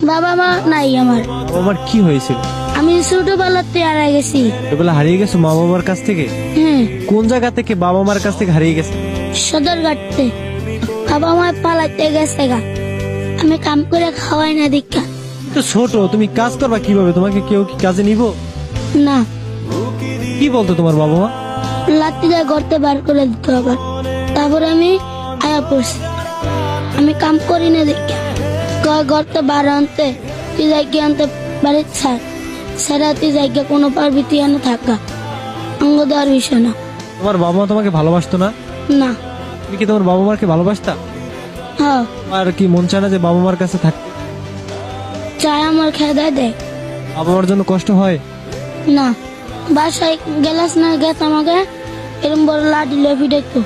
বাবা মা নাই আমার। আমার কি হয়েছিল? আমি ছোটবেলাতে হারিয়ে গেছি। এগুলা হারিয়ে গেছো মা বাবার কাছ থেকে? হ্যাঁ, কোন জায়গা থেকে বাবা মার কাছ থেকে হারিয়ে গেছে? সদরঘাটতে। বাবা মা পালাতে গেছে গা, আমি কাম করে খাওয়াই না দীক্ষা। তো ছোট, তুমি কাজ করবা কিভাবে? তোমাকে কেউ কি কাজে নিব? না, কি বলতো তোমার বাবা মা? লাত্তি দিয়ে গর্তে বার করে দিতে হবে। তারপরে আমি আয়া পড়ছি, আমি কাম করি না দীক্ষা। গর্তে বার আনতে তুই জায়গা আনতে বাড়ির ছাড়া তুই জায়গা কোনো পারবি তুই আনে থাকা অঙ্গ দেওয়ার বিষয় না। তোমার বাবা মা তোমাকে ভালোবাসতো না? না। তুমি কি তোমার বাবা মাকে ভালোবাসতা? হ্যাঁ, আর কি মন চায় না যে বাবা মার কাছে থাকতে? চায় আমার খেয়ে দেয়। বাবা মার জন্য কষ্ট হয়? না, বাসায় গেলাস না গেছ আমাকে এরম বড় লাঠি লেফি দেখতো।